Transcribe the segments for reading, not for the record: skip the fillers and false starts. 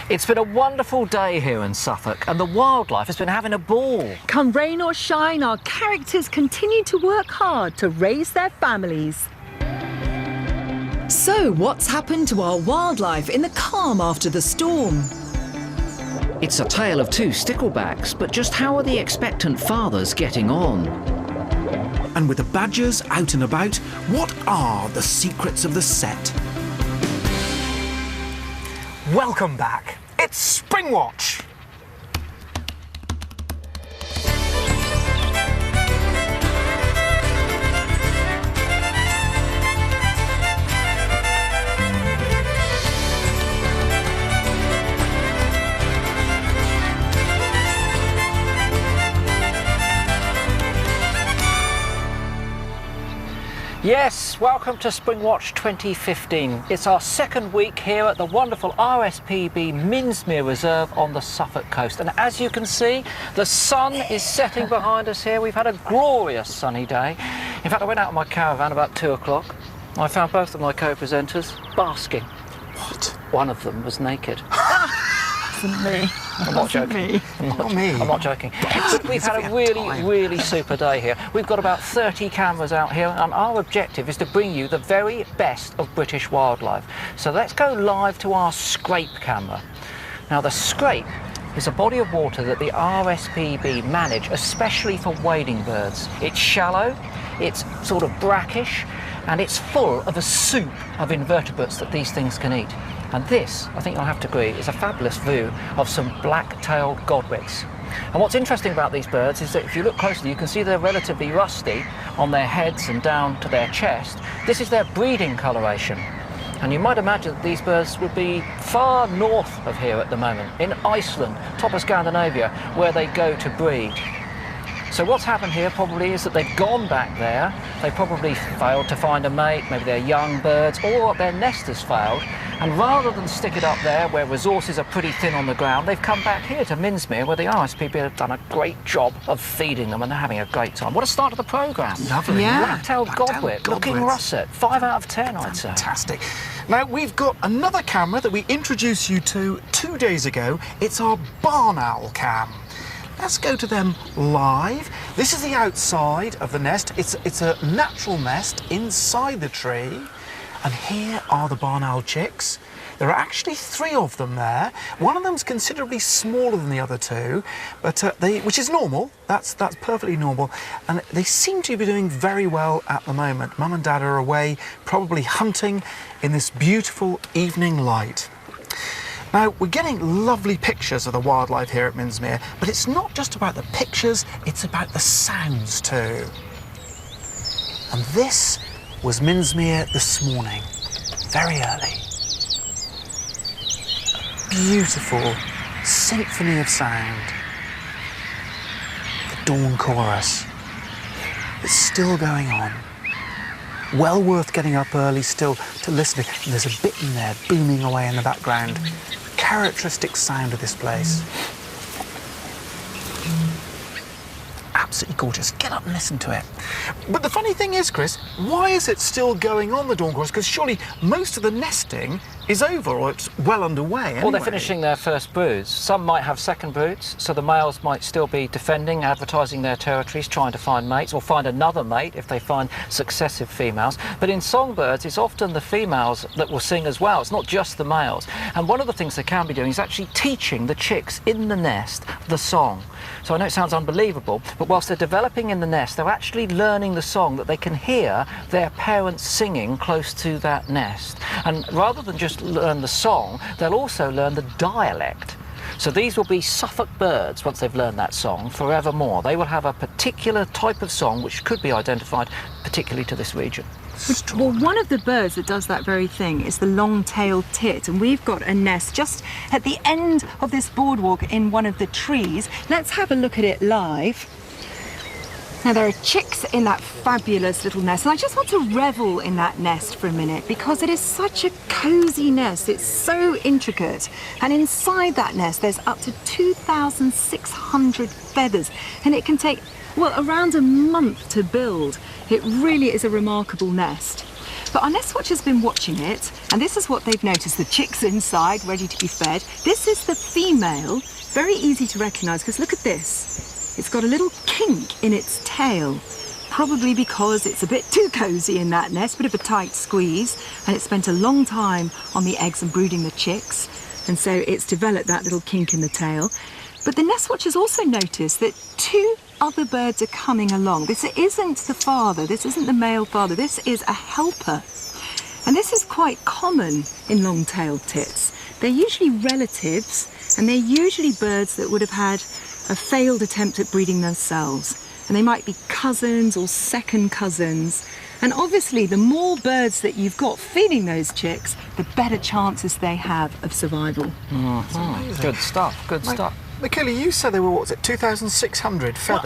It's been a wonderful day here in Suffolk and the wildlife has been having a ball. Come rain or shine, our characters continue to work hard to raise their families. So what's happened to our wildlife in the calm after the storm? It's a tale of two sticklebacks, but just how are the expectant fathers getting on? And with the badgers out and about, what are the secrets of the set? Welcome back. It's Springwatch. Yes, welcome to Springwatch 2015. It's our second week here at the wonderful RSPB Minsmere Reserve on the Suffolk coast. And as you can see, the sun is setting behind us here. We've had a glorious sunny day. In fact, I went out in my caravan about 2 o'clock. I found both of my co-presenters basking. What? One of them was naked. Me. I'm not joking. I'm not joking. But we've had a really super day here. We've got about 30 cameras out here, and our objective is to bring you the very best of British wildlife. So let's go live to our Scrape camera. Now, the Scrape is a body of water that the RSPB manage especially for wading birds. It's shallow, it's sort of brackish, and it's full of a soup of invertebrates that these things can eat. And this, I think you'll have to agree, is a fabulous view of some black-tailed godwits. And what's interesting about these birds is that if you look closely, you can see they're relatively rusty on their heads and down to their chest. This is their breeding coloration. And you might imagine that these birds would be far north of here at the moment, in Iceland, top of Scandinavia, where they go to breed. So what's happened here probably is that they've gone back there, they probably failed to find a mate, maybe they're young birds, or their nest has failed, and rather than stick it up there where resources are pretty thin on the ground, they've come back here to Minsmere where the RSPB have done a great job of feeding them and they're having a great time. What a start to the programme. Lovely. Yeah. Black-tailed godwit, looking russet, 5 out of 10 I'd say. Fantastic. Now, we've got another camera that we introduced you to 2 days ago. It's our barn owl cam. Let's go to them live. This is the outside of the nest. It's a natural nest inside the tree. And here are the barn owl chicks. There are actually 3 of them there. One of them's considerably smaller than the other 2, but which is normal. That's perfectly normal. And they seem to be doing very well at the moment. Mum and Dad are away, probably hunting in this beautiful evening light. Now, we're getting lovely pictures of the wildlife here at Minsmere, but it's not just about the pictures, it's about the sounds too. And this was Minsmere this morning, very early. A beautiful symphony of sound. The dawn chorus. It's still going on. Well worth getting up early still to listen to. And there's a bit in there booming away in the background. Characteristic sound of this place. Absolutely gorgeous. Get up and listen to it. But the funny thing is, Chris, why is it still going on, the dawn chorus? Because surely most of the nesting is over, or it's well underway anyway. Well, they're finishing their first broods. Some might have second broods, so the males might still be defending, advertising their territories, trying to find mates, or find another mate if they find successive females. But in songbirds, it's often the females that will sing as well. It's not just the males. And one of the things they can be doing is actually teaching the chicks in the nest the song. So I know it sounds unbelievable, but whilst they're developing in the nest, they're actually learning the song that they can hear their parents singing close to that nest. And rather than just learn the song, they'll also learn the dialect. So these will be Suffolk birds once they've learned that song forevermore. They will have a particular type of song which could be identified particularly to this region. Well, one of the birds that does that very thing is the long-tailed tit, and we've got a nest just at the end of this boardwalk in one of the trees. Let's have a look at it live. Now, there are chicks in that fabulous little nest, and I just want to revel in that nest for a minute because it is such a cosy nest. It's so intricate, and inside that nest there's up to 2,600 feathers, and it can take, well, around a month to build. It really is a remarkable nest. But our nest watcher has been watching it, and this is what they've noticed. The chicks inside, ready to be fed. This is the female, very easy to recognise, because look at this. It's got a little kink in its tail, probably because it's a bit too cosy in that nest, bit of a tight squeeze, and it spent a long time on the eggs and brooding the chicks, and so it's developed that little kink in the tail. But the nest watchers also noticed that two other birds are coming along. This isn't the father, this isn't the male father, this is a helper. And this is quite common in long-tailed tits. They're usually relatives, and they're usually birds that would have had a failed attempt at breeding themselves. And they might be cousins or second cousins. And obviously, the more birds that you've got feeding those chicks, the better chances they have of survival. Good stuff, good stuff. Michaela, you said there were, what was it, 2,600 feathers?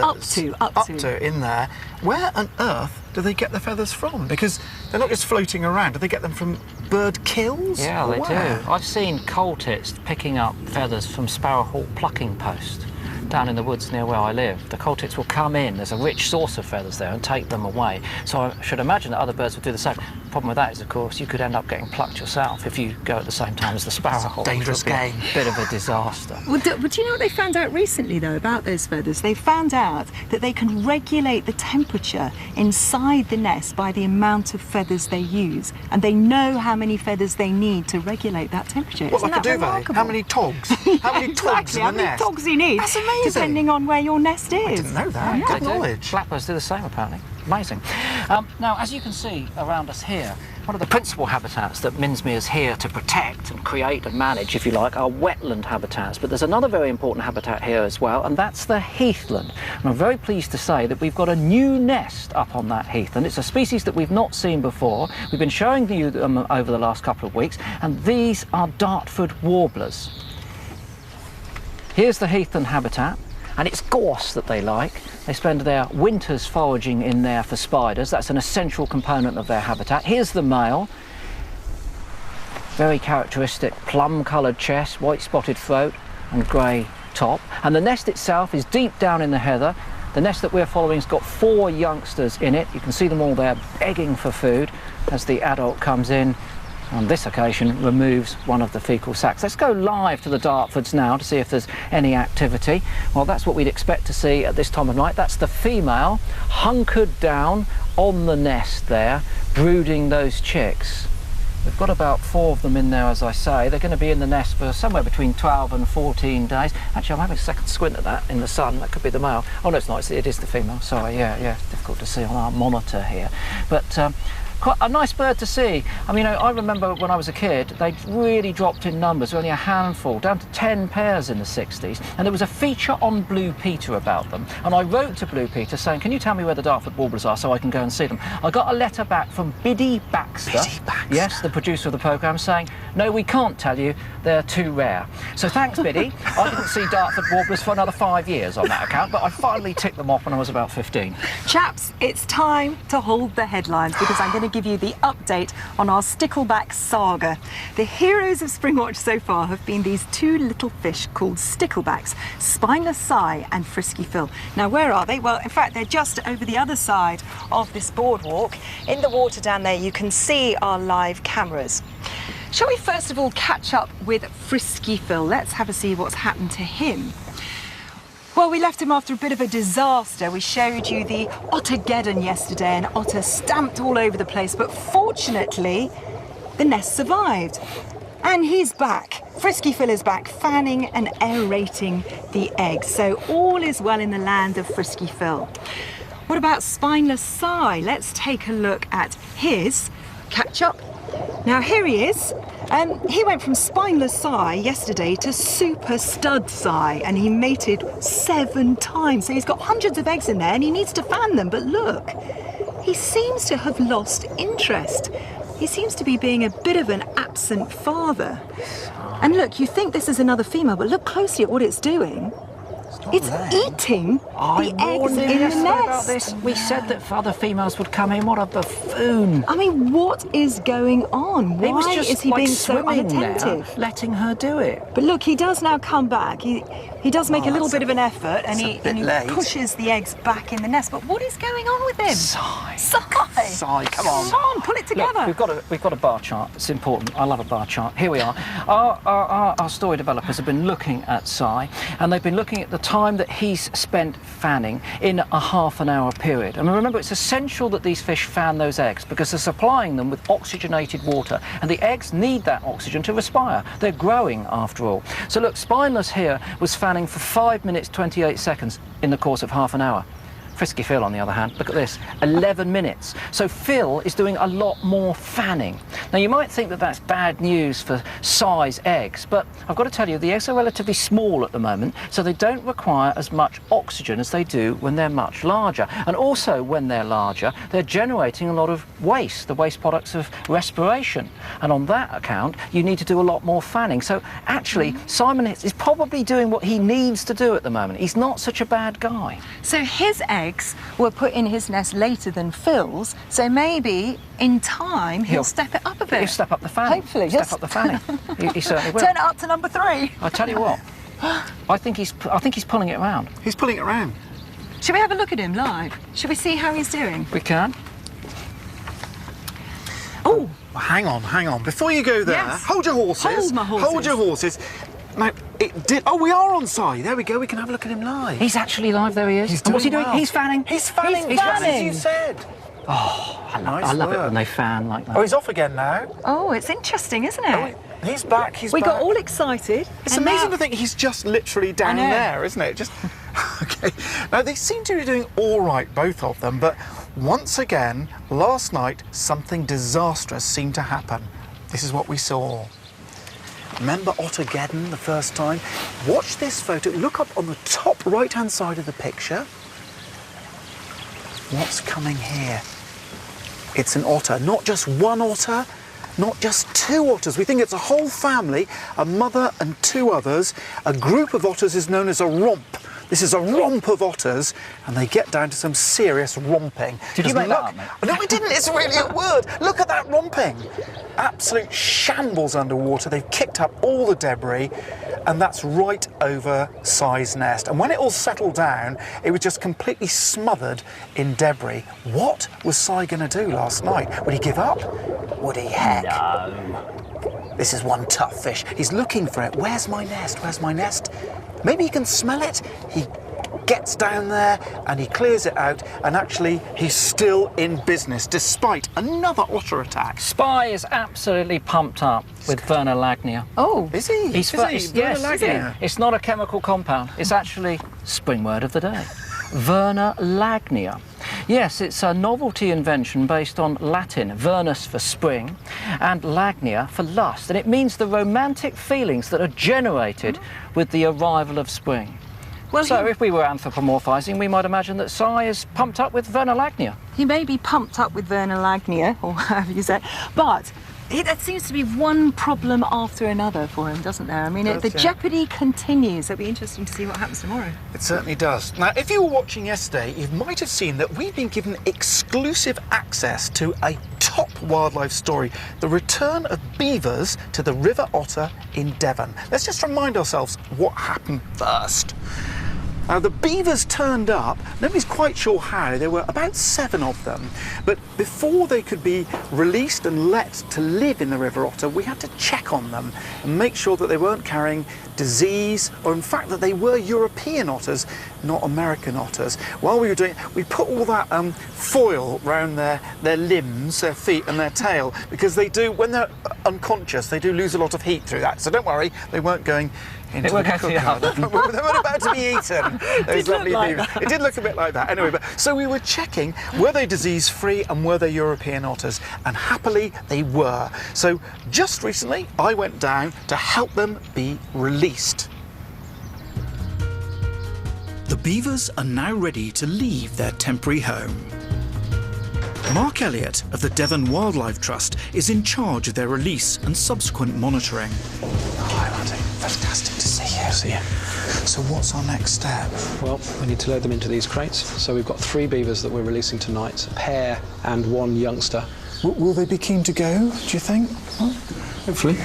Well, up to in there. Where on earth do they get the feathers from? Because they're not just floating around. Do they get them from bird kills? Yeah, they do. I've seen coal tits picking up feathers from sparrowhawk plucking post down in the woods near where I live. The coal tits will come in, there's a rich source of feathers there, and take them away. So I should imagine that other birds would do the same. The problem with that is, of course, you could end up getting plucked yourself if you go at the same time as the sparrowhawk. Dangerous game. Bit of a disaster. Well, do you know what they found out recently, though, about those feathers? They found out that they can regulate the temperature inside the nest by the amount of feathers they use, and they know how many feathers they need to regulate that temperature. What, Isn't like a that duvet? remarkable? How many togs? How many togs Exactly, in how the many nest? togs you need. That's amazing. Depending on where your nest is. I didn't know that. I know. Good knowledge. Blackbirds do the same, apparently. Amazing. Now, as you can see around us here, one of the principal habitats that Minsmere is here to protect and create and manage, if you like, are wetland habitats. But there's another very important habitat here as well, and that's the heathland. And I'm very pleased to say that we've got a new nest up on that heathland. It's a species that we've not seen before. We've been showing you them over the last couple of weeks, and these are Dartford warblers. Here's the heathland habitat, and it's gorse that they like. They spend their winters foraging in there for spiders. That's an essential component of their habitat. Here's the male. Very characteristic plum-coloured chest, white spotted throat and grey top. And the nest itself is deep down in the heather. The nest that we're following has got 4 youngsters in it. You can see them all there begging for food as the adult comes in. On this occasion, removes one of the faecal sacs. Let's go live to the Dartfords now to see if there's any activity. Well, that's what we'd expect to see at this time of night. That's the female hunkered down on the nest there, brooding those chicks. We've got about 4 of them in there, as I say. They're going to be in the nest for somewhere between 12 and 14 days. Actually, I'm having a second squint at that in the sun. That could be the male. Oh, no, it's not. It is the female. Sorry, yeah, it's difficult to see on our monitor here. But quite a nice bird to see. I mean, I remember when I was a kid, they really dropped in numbers, only a handful, down to 10 pairs in the 60s. And there was a feature on Blue Peter about them. And I wrote to Blue Peter saying, can you tell me where the Dartford warblers are so I can go and see them? I got a letter back from Biddy Baxter. Biddy Baxter. Yes, the producer of the programme, saying, no, we can't tell you, they're too rare. So thanks, Biddy. I didn't see Dartford warblers for another 5 years on that account, but I finally ticked them off when I was about 15. Chaps, it's time to hold the headlines, because I'm going to give you the update on our stickleback saga. The heroes of Springwatch so far have been these 2 little fish called sticklebacks, Spineless Si and Frisky Phil. Now, where are they? Well, in fact, they're just over the other side of this boardwalk. In the water down there, you can see our live cameras. Shall we first of all catch up with Frisky Phil? Let's have a see what's happened to him. Well, we left him after a bit of a disaster. We showed you the Ottergeddon yesterday, and otter stamped all over the place, but fortunately, the nest survived. And he's back. Frisky Phil is back, fanning and aerating the eggs. So all is well in the land of Frisky Phil. What about Spineless Si? Let's take a look at his catch-up. Now, here he is. He went from Spineless Si yesterday to Super Stud Si, and he mated 7 times. So he's got hundreds of eggs in there, and he needs to fan them. But look, he seems to have lost interest. He seems to be being a bit of an absent father. And look, you think this is another female, but look closely at what it's doing. It's eating the eggs in the about nest. this. We said that other females would come in. What a buffoon! I mean, what is going on? He was Why just is he like being so swimming unattentive? there, letting her do it. But look, he does now come back. He does make a little bit of an effort, and he late. pushes the eggs back in the nest. But what is going on with him? Sigh. Sigh, come on. Come on, pull it together. Look, we've got a bar chart. It's important. I love a bar chart. Here we are. Our story developers have been looking at Sai, and they've been looking at the time that he's spent fanning in a half-an-hour period. And remember, it's essential that these fish fan those eggs because they're supplying them with oxygenated water, and the eggs need that oxygen to respire. They're growing, after all. So look, Spineless here was fanning for 5 minutes 28 seconds in the course of half an hour. Frisky Phil, on the other hand, look at this, 11 minutes. So Phil is doing a lot more fanning. Now, you might think that that's bad news for Sai's eggs, but I've got to tell you, the eggs are relatively small at the moment, so they don't require as much oxygen as they do when they're much larger. And also, when they're larger, they're generating a lot of waste, the waste products of respiration. And on that account, you need to do a lot more fanning. So actually, Simon is probably doing what he needs to do at the moment. He's not such a bad guy. So his eggs were put in his nest later than Phil's, so maybe in time he'll step it up a bit. He'll step up the fanning. Hopefully, step yes. up the fanning. He certainly will. Turn it up to number 3. I tell you what, I think he's pulling it around. He's pulling it around. Should we have a look at him live? Should we see how he's doing? We can. Oh, Well, hang on. Before you go there, Yes. hold your horses. Hold my horses. Hold your horses. Now, it did. Oh, we are on Sai. There we go. We can have a look at him live. He's actually live. There he is. He's And what's he doing doing? well. He's fanning. He's fanning. He's just as fanning. you said. I love it when they fan like that. Oh, he's off again now. oh, it's interesting, isn't it? He's back. He's We back. got all excited. It's and amazing now- to think he's just literally down know. there, isn't it? Just okay. Now they seem to be doing all right, both of them, but once again, last night something disastrous seemed to happen. This is what we saw. Remember Ottergeddon the first time? Watch this photo. Look up on the top right-hand side of the picture. What's coming here? It's an otter, not just one otter, not just 2 otters. We think it's a whole family, a mother and 2 others. A group of otters is known as a romp. This is a romp of otters, and they get down to some serious romping. Did you Because make that look- up, mate? No, I didn't. It's really a word. Look at that romping. Absolute shambles underwater. They've kicked up all the debris, and that's right over Sai's nest. And when it all settled down, it was just completely smothered in debris. What was Sai going to do last night? Would he give up? Would he? Heck. No. This is one tough fish. He's looking for it. Where's my nest? Where's my nest? Maybe he can smell it. He gets down there and he clears it out, and actually he's still in business despite another otter attack. Spy is absolutely pumped up with vernalagnia. Oh, Is he? Yes, Vernalagnia? it's not a chemical compound. It's actually spring word of the day. Vernalagnia. Yes, it's a novelty invention based on Latin, vernus for spring, and lagnia for lust. And it means the romantic feelings that are generated with the arrival of spring. well, So if we were anthropomorphizing, we might imagine that Sai is pumped up with vernalagnia. he may be pumped up with vernalagnia, or however you say it, but that seems to be one problem after another for him, doesn't there? I mean, It does, the yeah. jeopardy continues. It'll be interesting to see what happens tomorrow. It certainly does. Now, if you were watching yesterday, you might have seen that we've been given exclusive access to a top wildlife story, the return of beavers to the River Otter in Devon. Let's just remind ourselves what happened first. Now, the beavers turned up. Nobody's quite sure how. There were about 7 of them. But before they could be released and let to live in the River Otter, we had to check on them and make sure that they weren't carrying disease, or in fact that they were European otters, not American otters. While we were doing it, we put all that foil around their limbs, their feet and their tail, because they do, when they're unconscious, they do lose a lot of heat through that. So don't worry, they weren't going into It won't the go to the cooker. They weren't about to be eaten. Those look lovely like beavers. It did look a bit like that. Anyway, but so we were checking, were they disease-free and were they European otters? And happily, they were. So just recently, I went down to help them be released. The beavers are now ready to leave their temporary home. Mark Elliott of the Devon Wildlife Trust is in charge of their release and subsequent monitoring. Hi, Martin. Fantastic to see you. See you. So what's our next step? Well, we need to load them into these crates. So we've got 3 beavers that we're releasing tonight, a pair and 1 youngster. Will they be keen to go, do you think? Hopefully.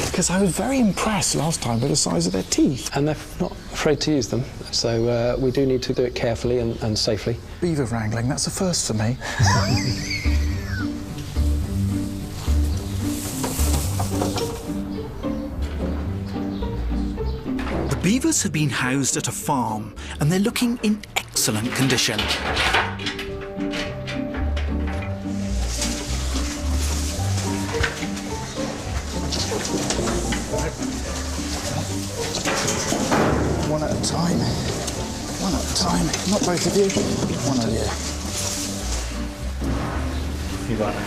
Because I was very impressed last time with the size of their teeth. And they're not afraid to use them. So we do need to do it carefully and safely. Beaver wrangling, that's a first for me. The beavers have been housed at a farm and they're looking in excellent condition. One at a time. One at a time. Not both of you. One of you. You got it.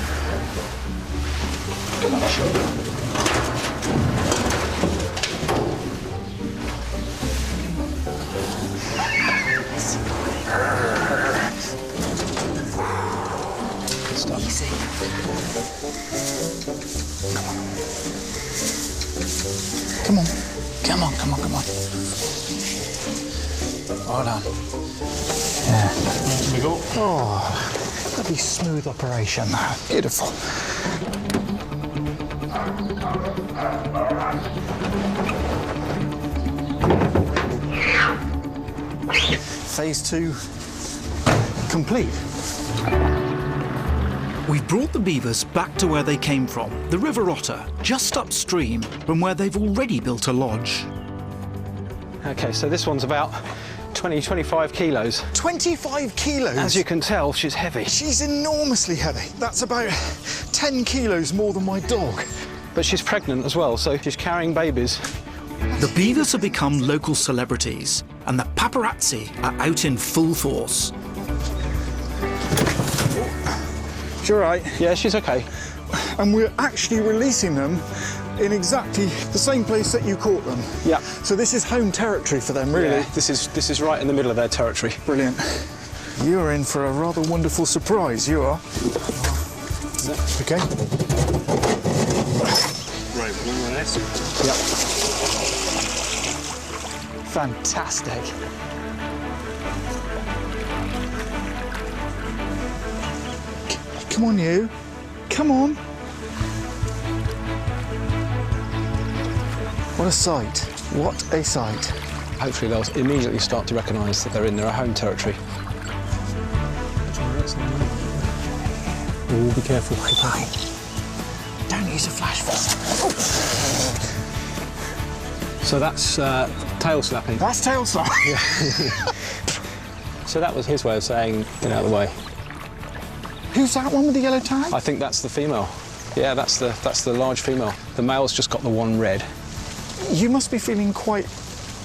Easy. Come on. Come on, come on, come on. Well done. Yeah. Here we go. Oh, bloody smooth operation. Beautiful. Phase 2 complete. We've brought the beavers back to where they came from, the River Otter, just upstream from where they've already built a lodge. OK, so this one's about 25 kilos. 25 kilos? As you can tell, she's heavy. She's enormously heavy. That's about 10 kilos more than my dog. But she's pregnant as well, so she's carrying babies. The beavers have become local celebrities, and the paparazzi are out in full force. She's all right. Yeah, she's OK. And we're actually releasing them in exactly the same place that you caught them. Yeah. So this is home territory for them, really. Yeah, this is right in the middle of their territory. Brilliant. You're in for a rather wonderful surprise, you are. Yeah. OK. Right, one more less. Yep. Fantastic. Come on, you. Come on. What a sight. What a sight. Hopefully they'll immediately start to recognise that they're in their home territory. Oh, be careful. Bye-bye. Don't use a flash phone. So that's tail slapping. That's tail slapping. Yeah. So that was his way of saying, get out of the way. Who's that one with the yellow tag? I think that's the female. Yeah, that's the large female. The male's just got the one red. You must be feeling quite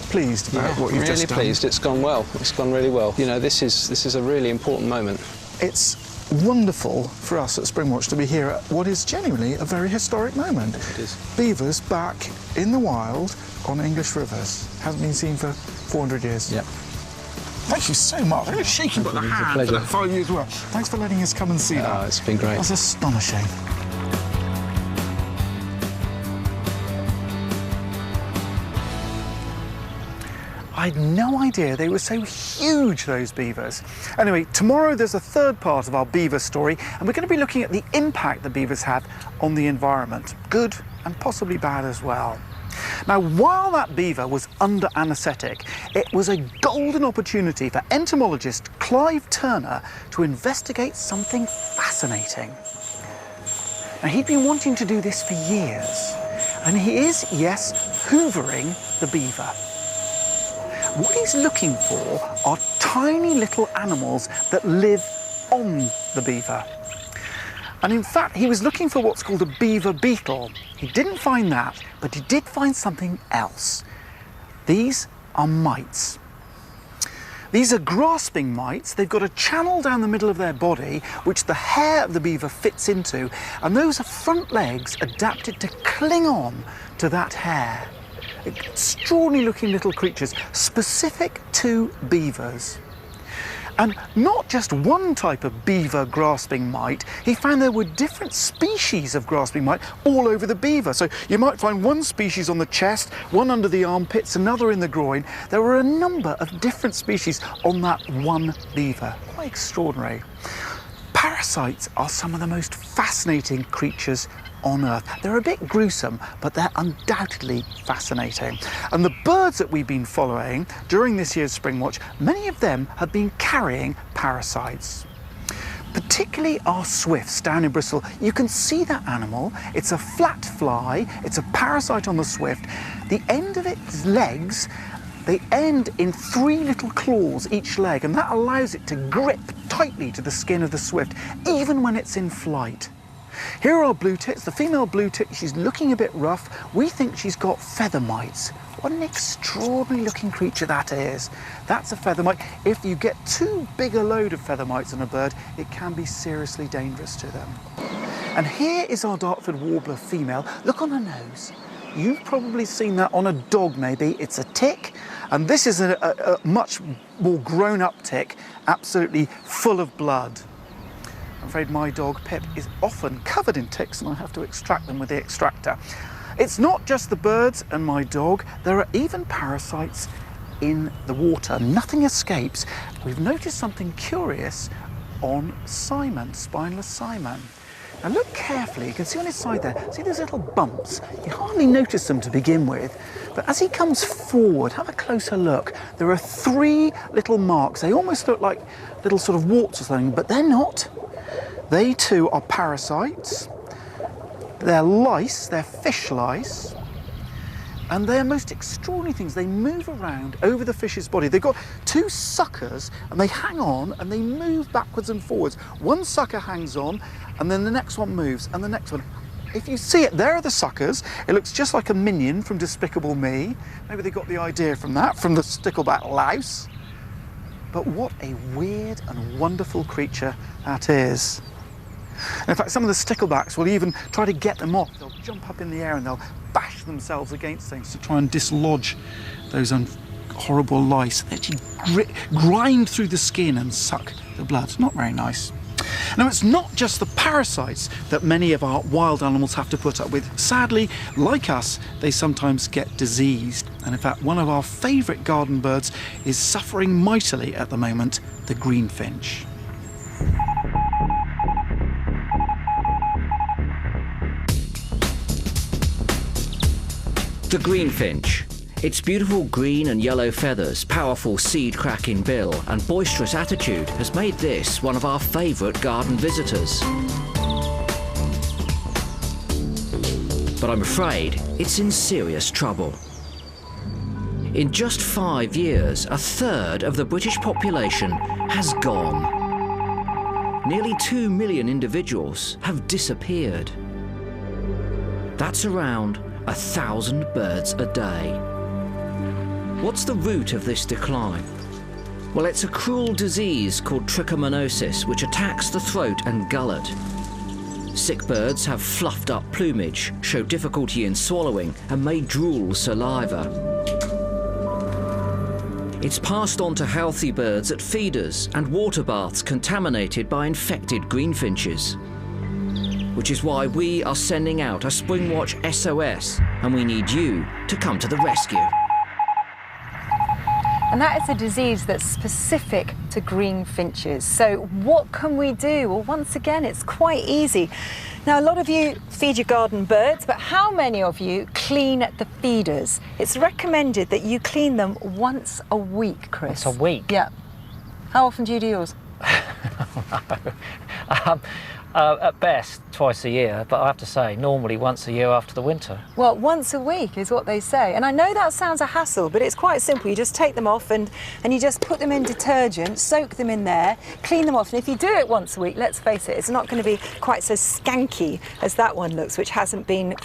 pleased about what you've really just done. Pleased. It's gone well. It's gone really well. You know, this is a really important moment. It's wonderful for us at Springwatch to be here at what is genuinely a very historic moment. It is. Beavers back in the wild on English rivers. Hasn't been seen for 400 years. Yep. Thank you so much. I'm shaking by the hand. It's a pleasure. For you as well. Thanks for letting us come and see that. It's been great. That's astonishing. I had no idea they were so huge, those beavers. Anyway, tomorrow there's a third part of our beaver story, and we're going to be looking at the impact the beavers have on the environment, good and possibly bad as well. Now, while that beaver was under anaesthetic, it was a golden opportunity for entomologist Clive Turner to investigate something fascinating. Now, he'd been wanting to do this for years, and he is, yes, hoovering the beaver. What he's looking for are tiny little animals that live on the beaver. And in fact, he was looking for what's called a beaver beetle. He didn't find that, but he did find something else. These are mites. These are grasping mites. They've got a channel down the middle of their body, which the hair of the beaver fits into, and those are front legs adapted to cling on to that hair. Extraordinary looking little creatures, specific to beavers. And not just one type of beaver grasping mite, he found there were different species of grasping mite all over the beaver. So you might find one species on the chest, one under the armpits, another in the groin. There were a number of different species on that one beaver. Quite extraordinary. Parasites are some of the most fascinating creatures on Earth. They're a bit gruesome, but they're undoubtedly fascinating. And the birds that we've been following during this year's Springwatch, many of them have been carrying parasites. Particularly our swifts down in Bristol. You can see that animal. It's a flat fly. It's a parasite on the swift. The end of its legs, they end in 3 little claws each leg, and that allows it to grip tightly to the skin of the swift, even when it's in flight. Here are blue tits, the female blue tit, she's looking a bit rough. We think she's got feather mites. What an extraordinary looking creature that is. That's a feather mite. If you get too big a load of feather mites on a bird, it can be seriously dangerous to them. And here is our Dartford warbler female. Look on her nose. You've probably seen that on a dog maybe. It's a tick, and this is a much more grown-up tick, absolutely full of blood. I'm afraid my dog Pip is often covered in ticks and I have to extract them with the extractor. It's not just the birds and my dog, there are even parasites in the water. Nothing escapes. We've noticed something curious on Simon, spineless Simon. Now look carefully, you can see on his side there, see those little bumps? You hardly notice them to begin with, but as he comes forward, have a closer look. There are 3 little marks. They almost look like little sort of warts or something, but they're not. They too are parasites. They're lice, they're fish lice. And they're most extraordinary things. They move around over the fish's body. They've got 2 suckers and they hang on and they move backwards and forwards. One sucker hangs on and then the next one moves and the next one. If you see it, there are the suckers. It looks just like a minion from Despicable Me. Maybe they got the idea from that, from the stickleback louse. But what a weird and wonderful creature that is. And in fact, some of the sticklebacks will even try to get them off. They'll jump up in the air and they'll bash themselves against things to try and dislodge those horrible lice. They actually grind through the skin and suck the blood. Not very nice. Now, it's not just the parasites that many of our wild animals have to put up with. Sadly, like us, they sometimes get diseased. And in fact, one of our favourite garden birds is suffering mightily at the moment, the greenfinch. The greenfinch. Its beautiful green and yellow feathers, powerful seed-cracking bill and boisterous attitude has made this one of our favourite garden visitors. But I'm afraid it's in serious trouble. In just 5 years, 1/3 of the British population has gone. Nearly 2 million individuals have disappeared. That's around 1,000 birds a day. What's the root of this decline? Well, it's a cruel disease called trichomoniasis, which attacks the throat and gullet. Sick birds have fluffed up plumage, show difficulty in swallowing, and may drool saliva. It's passed on to healthy birds at feeders and water baths contaminated by infected greenfinches. Which is why we are sending out a Springwatch SOS, and we need you to come to the rescue. And that is a disease that's specific to greenfinches. So what can we do? Well, once again, it's quite easy. Now, a lot of you feed your garden birds, but how many of you clean the feeders? It's recommended that you clean them once a week, Chris. Once a week? Yeah. How often do you do yours? At best, twice a year, but I have to say, normally once a year after the winter. Well, once a week is what they say. And I know that sounds a hassle, but it's quite simple. You just take them off and you just put them in detergent, soak them in there, clean them off. And if you do it once a week, let's face it, it's not going to be quite so skanky as that one looks, which hasn't been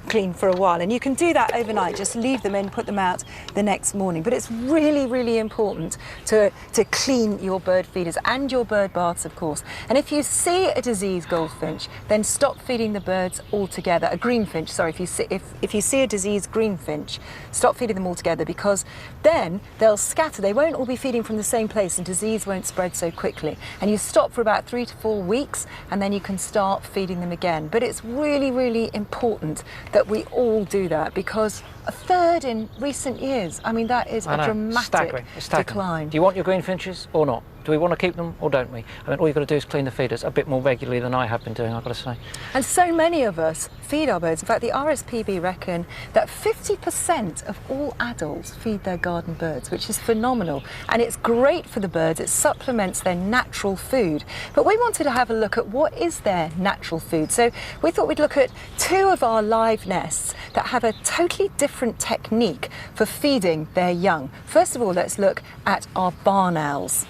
cleaned for a while. And you can do that overnight. Just leave them in, put them out the next morning. But it's really, really important to clean your bird feeders and your bird baths, of course. And if you see a disease diseased goldfinch, then stop feeding the birds altogether. A greenfinch, sorry, if you see a diseased greenfinch, stop feeding them altogether, because then they'll scatter. They won't all be feeding from the same place and disease won't spread so quickly. And you stop for about 3 to 4 weeks and then you can start feeding them again. But it's really, really important that we all do that, because a third in recent years, I mean, that is a dramatic decline. Do you want your greenfinches or not? Do we want to keep them or don't we? I mean, all you've got to do is clean the feeders a bit more regularly than I have been doing, I've got to say. And so many of us feed our birds. In fact, the RSPB reckon that 50% of all adults feed their garden birds, which is phenomenal. And it's great for the birds, it supplements their natural food. But we wanted to have a look at what is their natural food. So we thought we'd look at 2 of our live nests that have a totally different technique for feeding their young. First of all, let's look at our barn owls.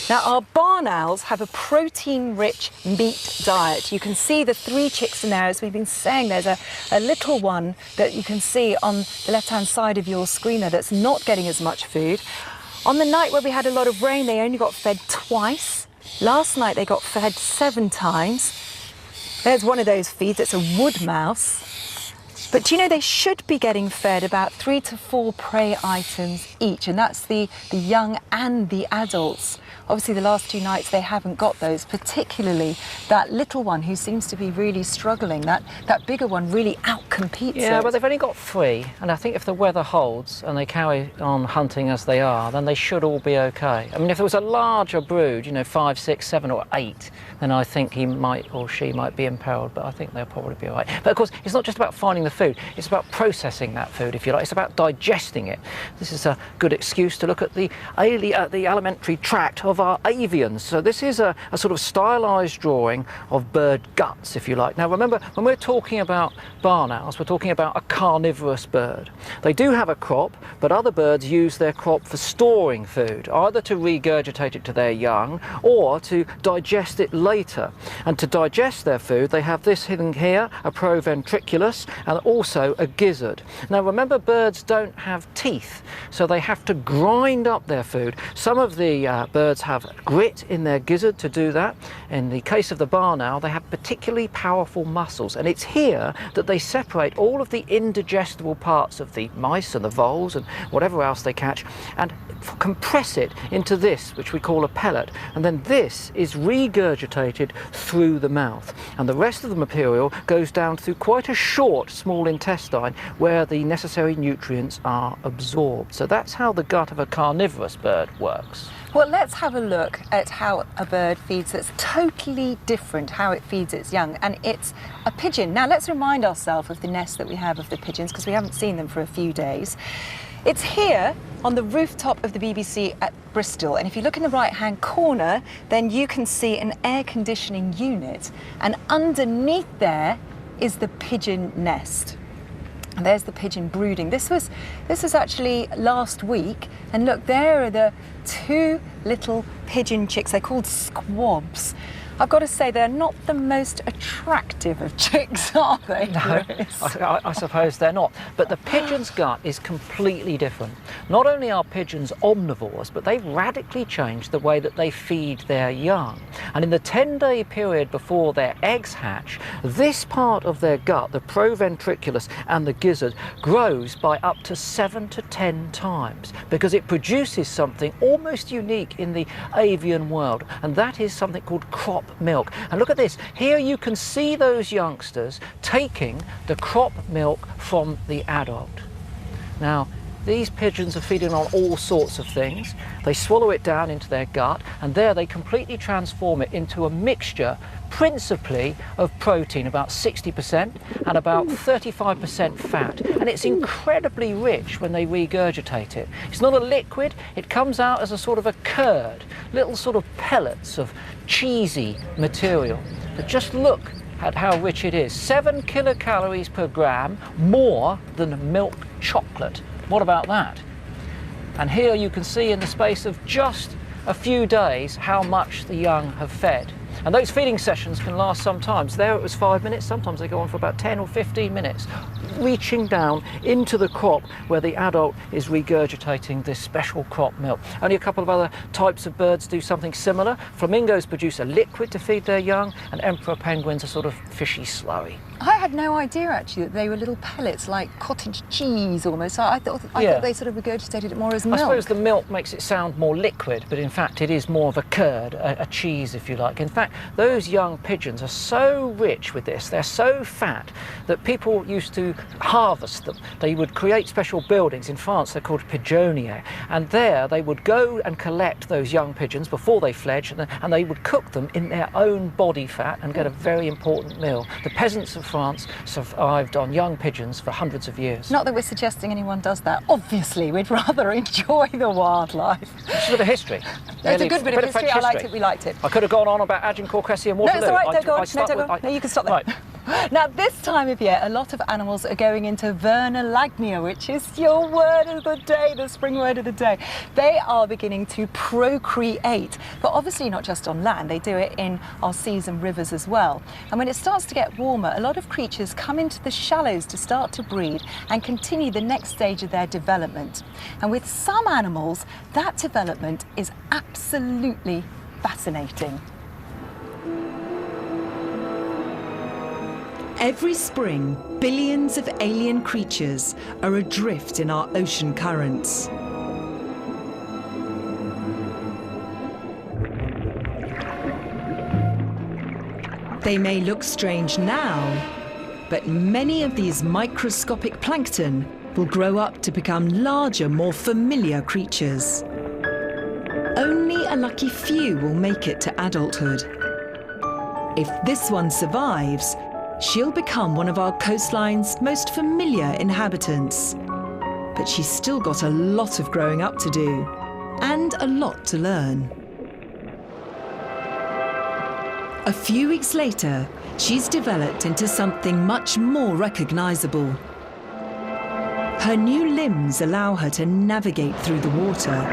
Now, our barn owls have a protein-rich meat diet. You can see the 3 chicks in there. As we've been saying, there's a little one that you can see on the left-hand side of your screen there that's not getting as much food. On the night where we had a lot of rain, they only got fed twice. Last night, they got fed 7 times. There's one of those feeds. It's a wood mouse. But you know, they should be getting fed about 3 to 4 prey items each, and that's the young and the adults. Obviously, the last 2 nights they haven't got those, particularly that little one who seems to be really struggling. That bigger one really outcompetes it. Yeah, but they've only got 3, and I think if the weather holds and they carry on hunting as they are, then they should all be okay. I mean, if there was a larger brood, you know, 5, 6, 7 or 8, then I think he might or she might be imperiled, but I think they'll probably be all right. But of course, it's not just about finding the food, it's about processing that food, if you like. It's about digesting it. This is a good excuse to look at the alimentary tract of our avians. So this is a sort of stylized drawing of bird guts, if you like. Now remember, when we're talking about barn owls, we're talking about a carnivorous bird. They do have a crop, but other birds use their crop for storing food, either to regurgitate it to their young or to digest it later. And to digest their food, they have this thing here, a proventriculus, and also a gizzard. Now remember, birds don't have teeth, so they have to grind up their food. Some of the birds have grit in their gizzard to do that. In the case of the barn owl, they have particularly powerful muscles, and it's here that they separate all of the indigestible parts of the mice and the voles and whatever else they catch and compress it into this, which we call a pellet, and then this is regurgitated through the mouth, and the rest of the material goes down through quite a short small intestine where the necessary nutrients are absorbed. So that's how the gut of a carnivorous bird works. Well, let's have a look at how a bird feeds that's totally different, how it feeds its young, and it's a pigeon. Now let's remind ourselves of the nest that we have of the pigeons, because we haven't seen them for a few days. It's here on the rooftop of the BBC at Bristol, and if you look in the right-hand corner, then you can see an air conditioning unit, and underneath there is the pigeon nest. And there's the pigeon brooding. This was actually last week, and look, there are the 2 little pigeon chicks. They're called squabs. I've got to say, they're not the most attractive of chicks, are they? No, I suppose they're not. But the pigeon's gut is completely different. Not only are pigeons omnivores, but they've radically changed the way that they feed their young. And in the 10-day period before their eggs hatch, this part of their gut, the proventriculus and the gizzard, grows by up to 7 to 10 times, because it produces something almost unique in the avian world, and that is something called crop milk. And look at this, here you can see those youngsters taking the crop milk from the adult. Now these pigeons are feeding on all sorts of things. They swallow it down into their gut, and there they completely transform it into a mixture principally of protein, about 60%, and about 35% fat. And it's incredibly rich when they regurgitate it. It's not a liquid, it comes out as a sort of a curd, little sort of pellets of cheesy material. But just look at how rich it is. 7 kilocalories per gram, more than milk chocolate. What about that? And here you can see in the space of just a few days how much the young have fed. And those feeding sessions can last sometimes. There it was 5 minutes, sometimes they go on for about 10 or 15 minutes. reaching down into the crop where the adult is regurgitating this special crop milk. Only a couple of other types of birds do something similar. Flamingos produce a liquid to feed their young, and emperor penguins are sort of fishy slurry. I had no idea actually that they were little pellets like cottage cheese almost. I thought they sort of regurgitated it more as milk. I suppose the milk makes it sound more liquid, but in fact it is more of a curd, a cheese if you like. In fact, those young pigeons are so rich with this, they're so fat that people used to harvest them. They would create special buildings. In France they're called pigeonniers, and there they would go and collect those young pigeons before they fledged, and they would cook them in their own body fat and get a very important meal. The peasants of France survived on young pigeons for hundreds of years. Not that we're suggesting anyone does that. Obviously, we'd rather enjoy the wildlife. It's a bit of history. It's a good bit of history. I liked it. We liked it. I could have gone on about Agincourt, Cressy and Waterloo. No, it's all right. Don't go on. No, you can stop there. Right. Now, this time of year, a lot of animals are going into vernalagnia, which is your word of the day, the spring word of the day. They are beginning to procreate, but obviously not just on land. They do it in our seas and rivers as well. And when it starts to get warmer, a lot of creatures come into the shallows to start to breed and continue the next stage of their development. And with some animals, that development is absolutely fascinating. Every spring, billions of alien creatures are adrift in our ocean currents. They may look strange now, but many of these microscopic plankton will grow up to become larger, more familiar creatures. Only a lucky few will make it to adulthood. If this one survives, she'll become one of our coastline's most familiar inhabitants. But she's still got a lot of growing up to do, and a lot to learn. A few weeks later, she's developed into something much more recognizable. Her new limbs allow her to navigate through the water.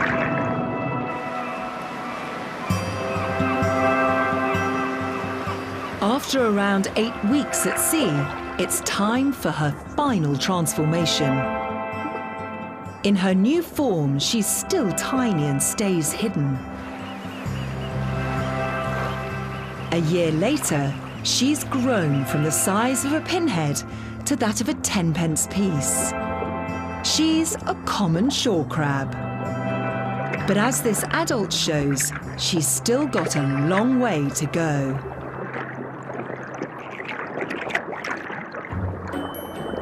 After around 8 weeks at sea, it's time for her final transformation. In her new form, she's still tiny and stays hidden. A year later, she's grown from the size of a pinhead to that of a 10-pence piece. She's a common shore crab. But as this adult shows, she's still got a long way to go.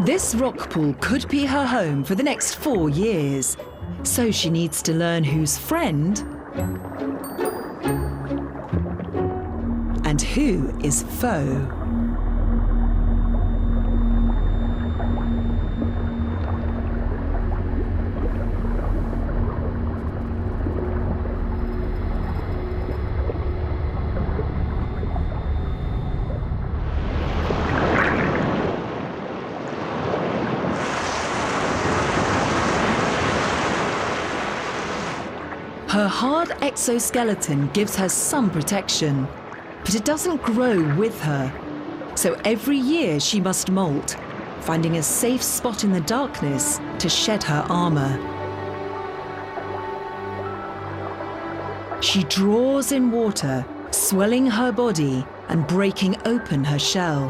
This rock pool could be her home for the next 4 years, so she needs to learn who's friend and who is foe. Her hard exoskeleton gives her some protection, but it doesn't grow with her. So every year she must molt, finding a safe spot in the darkness to shed her armor. She draws in water, swelling her body and breaking open her shell.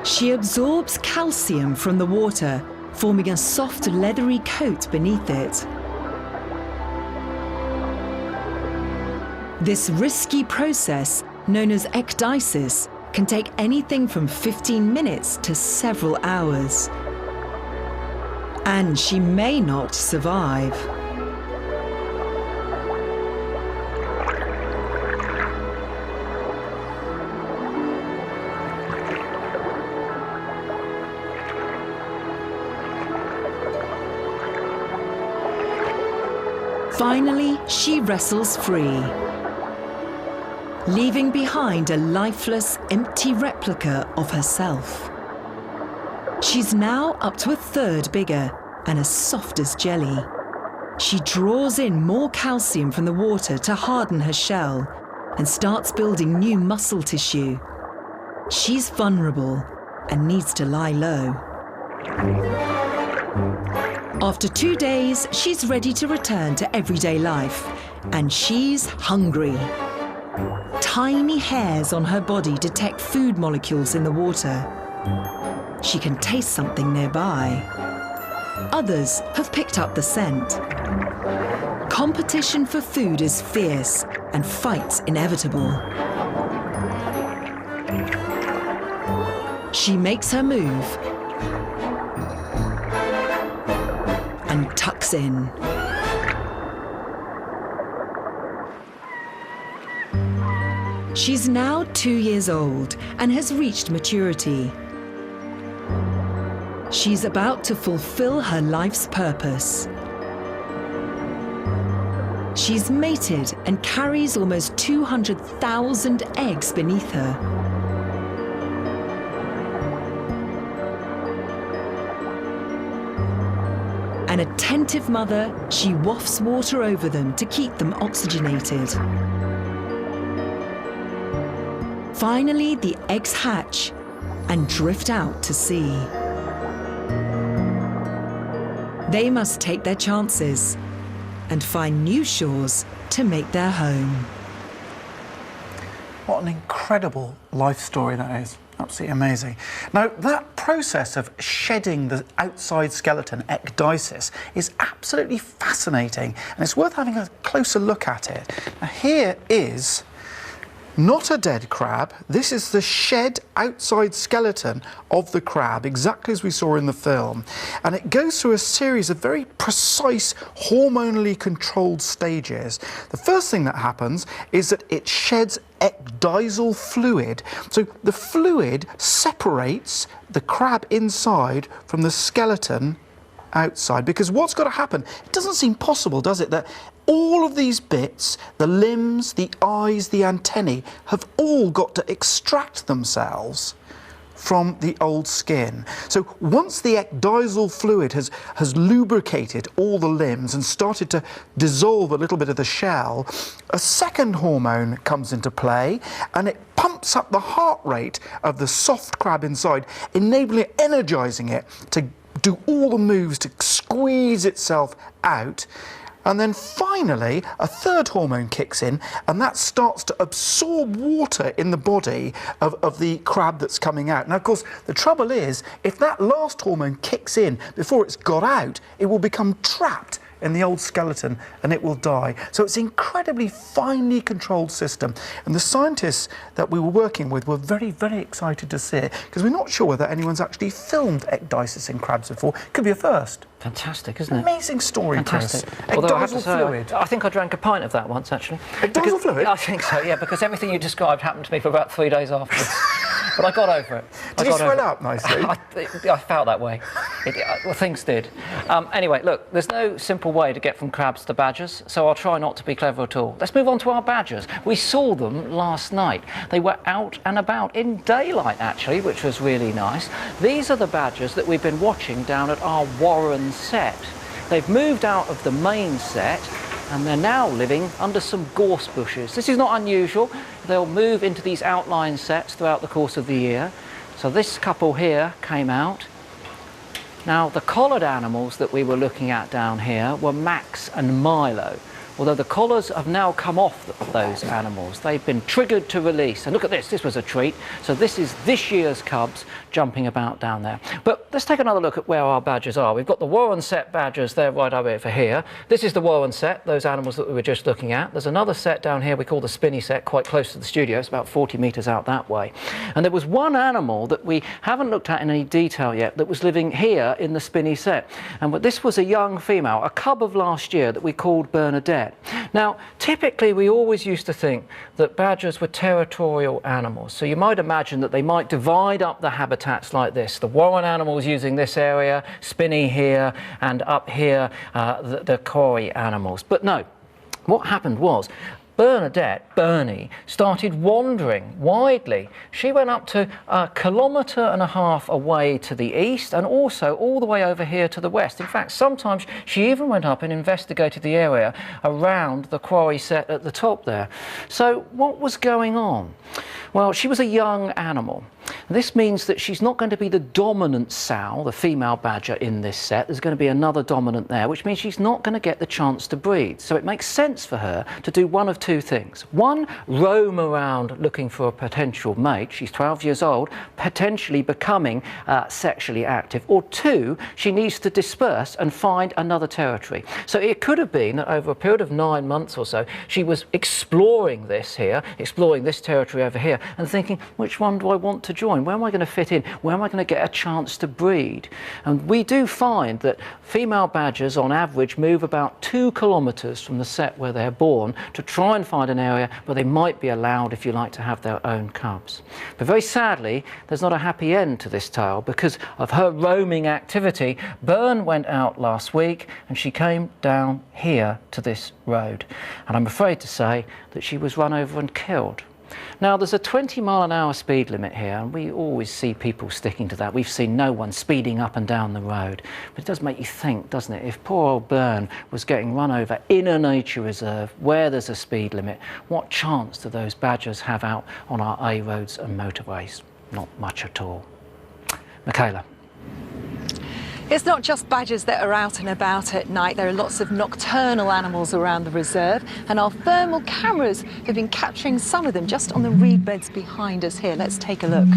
She absorbs calcium from the water, forming a soft, leathery coat beneath it. This risky process, known as ecdysis, can take anything from 15 minutes to several hours. And she may not survive. Finally, she wrestles free, leaving behind a lifeless, empty replica of herself. She's now up to a third bigger and as soft as jelly. She draws in more calcium from the water to harden her shell and starts building new muscle tissue, She's vulnerable and needs to lie low. After 2 days, she's ready to return to everyday life, and she's hungry. Tiny hairs on her body detect food molecules in the water. She can taste something nearby. Others have picked up the scent. Competition for food is fierce and fights inevitable. She makes her move and tucks in. She's now 2 years old and has reached maturity. She's about to fulfill her life's purpose. She's mated and carries almost 200,000 eggs beneath her. An attentive mother, she wafts water over them to keep them oxygenated. Finally, the eggs hatch and drift out to sea. They must take their chances and find new shores to make their home. What an incredible life story that is. Absolutely amazing. Now, that process of shedding the outside skeleton, ecdysis, is absolutely fascinating, and it's worth having a closer look at it. Now, here is not a dead crab. This is the shed outside skeleton of the crab, exactly as we saw in the film. And it goes through a series of very precise, hormonally controlled stages. The first thing that happens is that it sheds ecdysal fluid. So the fluid separates the crab inside from the skeleton outside, because what's got to happen, it doesn't seem possible, does it, that all of these bits, the limbs, the eyes, the antennae, have all got to extract themselves from the old skin. So once the ecdysal fluid has lubricated all the limbs and started to dissolve a little bit of the shell, a second hormone comes into play, and it pumps up the heart rate of the soft crab inside, enabling it, energizing it to do all the moves to squeeze itself out. And then finally, a third hormone kicks in, and that starts to absorb water in the body of the crab that's coming out. Now, of course, the trouble is, if that last hormone kicks in before it's got out, it will become trapped in the old skeleton and it will die. So it's an incredibly finely controlled system. And the scientists that we were working with were very, very excited to see it, because we're not sure whether anyone's actually filmed ecdysis in crabs before. Could be a first. Fantastic, isn't it? Amazing story, fantastic. Chris. Although I have Ecdysal to say, fluid. I think I drank a pint of that once, actually. Ecdysal fluid? I think so, yeah, because everything you described happened to me for about 3 days afterwards. But I got over it. Did you swell up nicely? I felt that way. Well, things did. Anyway, look, there's no simple way to get from crabs to badgers, so I'll try not to be clever at all. Let's move on to our badgers. We saw them last night. They were out and about in daylight, actually, which was really nice. These are the badgers that we've been watching down at our Warren set. They've moved out of the main set, and they're now living under some gorse bushes. This is not unusual. They'll move into these outline sets throughout the course of the year. So this couple here came out. Now, the collared animals that we were looking at down here were Max and Milo. Although the collars have now come off those animals. They've been triggered to release. And look at this, this was a treat. So this is this year's cubs jumping about down there. But let's take another look at where our badgers are. We've got the Warren set badgers, they're right over here. This is the Warren set, those animals that we were just looking at. There's another set down here we call the Spinney set, quite close to the studio. It's about 40 metres out that way. And there was one animal that we haven't looked at in any detail yet that was living here in the Spinney set. And this was a young female, a cub of last year that we called Bernadette. Now, typically we always used to think that badgers were territorial animals. So you might imagine that they might divide up the habitats like this. The Warren animals using this area, Spinney here, and up here the Corrie animals. But no, what happened was, Bernie, started wandering widely. She went up to 1.5 kilometres away to the east and also all the way over here to the west. In fact, sometimes she even went up and investigated the area around the quarry set at the top there. So what was going on? Well, she was a young animal. This means that she's not going to be the dominant sow, the female badger in this set. There's going to be another dominant there, which means she's not going to get the chance to breed. So it makes sense for her to do one of two things. One, roam around looking for a potential mate. She's 12 years old, potentially becoming sexually active. Or two, she needs to disperse and find another territory. So it could have been that over a period of 9 months or so, she was exploring this here, exploring this territory over here, and thinking, which one do I want to join? Where am I going to fit in? Where am I going to get a chance to breed? And we do find that female badgers on average move about 2 kilometres from the set where they're born to try and find an area where they might be allowed, if you like, to have their own cubs. But very sadly, there's not a happy end to this tale because of her roaming activity. Bern went out last week and she came down here to this road. And I'm afraid to say that she was run over and killed. Now, there's a 20-mile-an-hour speed limit here, and we always see people sticking to that. We've seen no one speeding up and down the road. But it does make you think, doesn't it? If poor old Bern was getting run over in a nature reserve where there's a speed limit, what chance do those badgers have out on our A roads and motorways? Not much at all. Michaela. It's not just badgers that are out and about at night. There are lots of nocturnal animals around the reserve, and our thermal cameras have been capturing some of them just on the reed beds behind us here. Let's take a look.